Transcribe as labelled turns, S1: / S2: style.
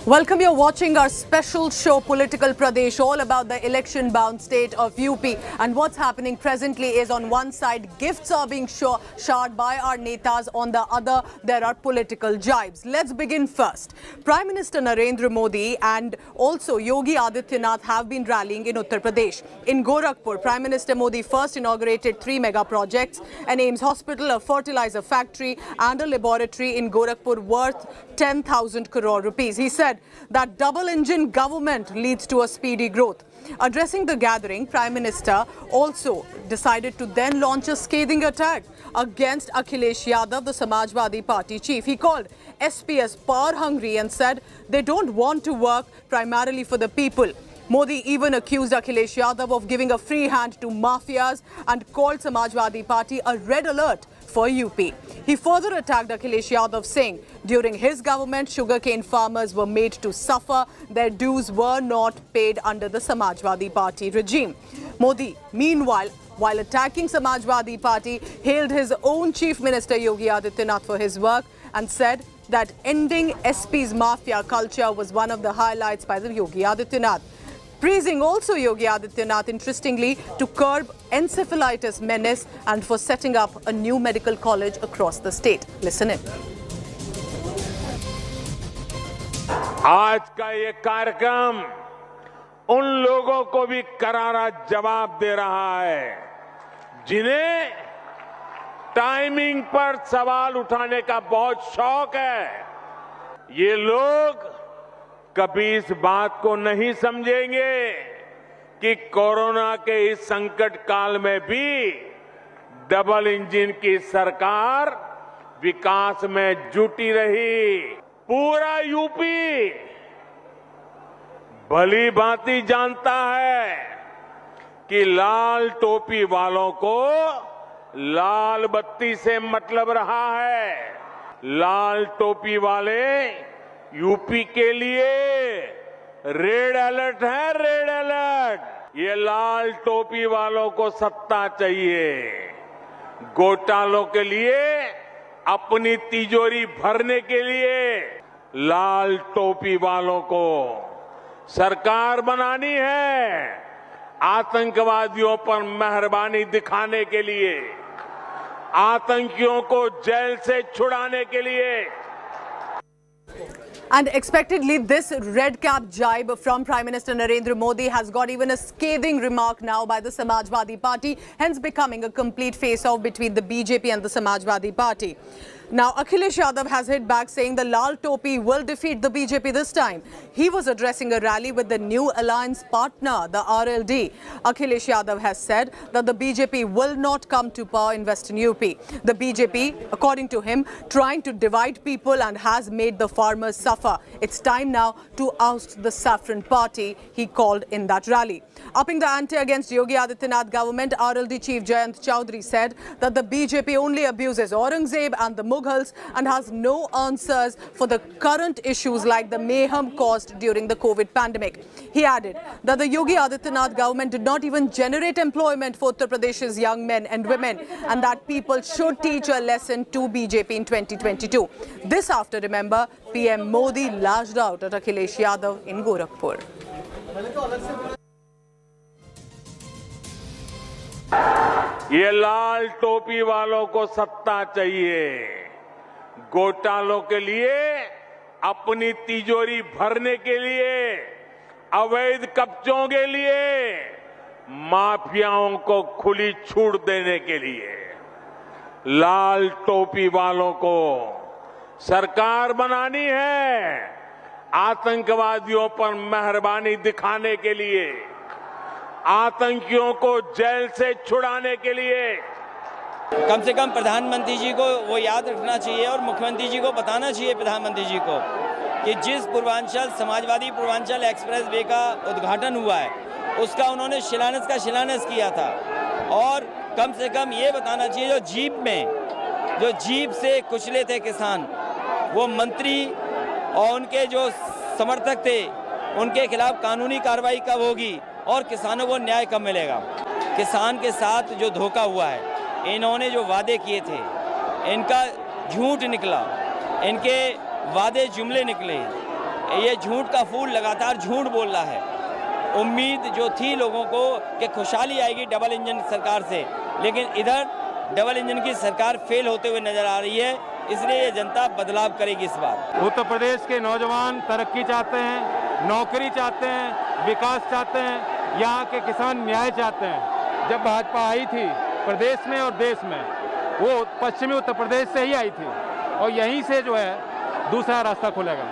S1: Welcome, you're watching our special show Political Pradesh, all about the election-bound state of UP. And what's happening presently is, on one side, gifts are being showered by our netas, on the other, there are political jibes. Let's begin first. Prime Minister Narendra Modi and also Yogi Adityanath have been rallying in Uttar Pradesh. In Gorakhpur, Prime Minister Modi first inaugurated 3 mega projects: an AIIMS hospital, a fertilizer factory and a laboratory in Gorakhpur worth 10,000 crore rupees. He said that double-engine government leads to a speedy growth. Addressing the gathering, Prime Minister also decided to then launch a scathing attack against Akhilesh Yadav, the Samajwadi Party chief. He called SPS power-hungry and said they don't want to work primarily for the people. Modi even accused Akhilesh Yadav of giving a free hand to mafias and called Samajwadi Party a red alert for UP. He further attacked Akhilesh Yadav, saying during his government, sugarcane farmers were made to suffer. Their dues were not paid under the Samajwadi Party regime. Modi, meanwhile, while attacking Samajwadi Party, hailed his own Chief Minister Yogi Adityanath for his work and said that ending SP's mafia culture was one of the highlights by the Yogi Adityanath. Praising also Yogi Adityanath, interestingly, to curb encephalitis menace and for setting up a new medical college across the state. Listen in.
S2: आज का ये कार्यक्रम उन लोगों को भी करारा जवाब दे रहा है जिन्हें टाइमिंग पर सवाल उठाने का बहुत शौक है। ये लोग कभी इस बात को नहीं समझेंगे कि कोरोना के इस संकट काल में भी डबल इंजन की सरकार विकास में जुटी रही। पूरा यूपी भली भांति जानता है कि लाल टोपी वालों को लाल बत्ती से मतलब रहा है। लाल टोपी वाले यूपी के लिए रेड अलर्ट है, रेड अलर्ट। ये लाल टोपी वालों को सत्ता चाहिए, घोटालों के लिए, अपनी तिजोरी भरने के लिए लाल टोपी वालों को सरकार बनानी है, आतंकवादियों पर मेहरबानी दिखाने के लिए, आतंकियों को जेल से छुड़ाने के लिए।
S1: And expectedly, this red cap jibe from Prime Minister Narendra Modi has got even a scathing remark now by the Samajwadi Party, hence becoming a complete face-off between the BJP and the Samajwadi Party. Now, Akhilesh Yadav has hit back, saying the Lal Topi will defeat the BJP this time. He was addressing a rally with the new alliance partner, the RLD. Akhilesh Yadav has said that the BJP will not come to power in Western UP. The BJP, according to him, trying to divide people and has made the farmers suffer. It's time now to oust the Saffron Party, he called in that rally. Upping the ante against Yogi Adityanath government, RLD chief Jayant Chowdhury said that the BJP only abuses Aurangzeb and the Mughals and has no answers for the current issues like the mayhem caused during the COVID pandemic. He added that the Yogi Adityanath government did not even generate employment for Uttar Pradesh's young men and women, and that people should teach a lesson to BJP in 2022. This after, remember, PM Modi lashed out at Akhilesh Yadav in Gorakhpur.
S2: ये लाल टोपी वालों को सत्ता चाहिए, घोटालों के लिए, अपनी तिजोरी भरने के लिए, अवैध कब्जों के लिए, माफियाओं को खुली छूट देने के लिए। लाल टोपी वालों को सरकार बनानी है, आतंकवादियों पर मेहरबानी दिखाने के लिए, आतंकियों को जेल से छुड़ाने के लिए।
S3: कम से कम प्रधानमंत्री जी को वो याद रखना चाहिए और मुख्यमंत्री जी को बताना चाहिए, प्रधानमंत्री जी को, कि जिस पूर्वांचल समाजवादी पूर्वांचल एक्सप्रेस वे का उद्घाटन हुआ है उसका उन्होंने शिलान्यास किया था। और कम से कम ये बताना चाहिए जो जीप से कुचले थे किसान, वो मंत्री और उनके जो समर्थक थे उनके खिलाफ कानूनी कार्रवाई कब होगी और किसानों को न्याय कब मिलेगा। किसान के साथ जो धोखा हुआ है, इन्होंने जो वादे किए थे इनका झूठ निकला, इनके वादे जुमले निकले, ये झूठ का फूल लगातार झूठ बोल रहा है। उम्मीद जो थी लोगों को कि खुशहाली आएगी डबल इंजन सरकार से, लेकिन इधर डबल इंजन की सरकार फेल होते हुए नजर आ रही है। इसलिए ये जनता बदलाव करेगी इस बार।
S4: उत्तर प्रदेश के नौजवान तरक्की चाहते हैं, नौकरी चाहते हैं, विकास चाहते हैं, यहाँ के किसान न्याय चाहते हैं। जब भाजपा आई थी प्रदेश में और देश में, वो पश्चिमी उत्तर प्रदेश से ही आई थी और यहीं से जो है दूसरा रास्ता खुलेगा।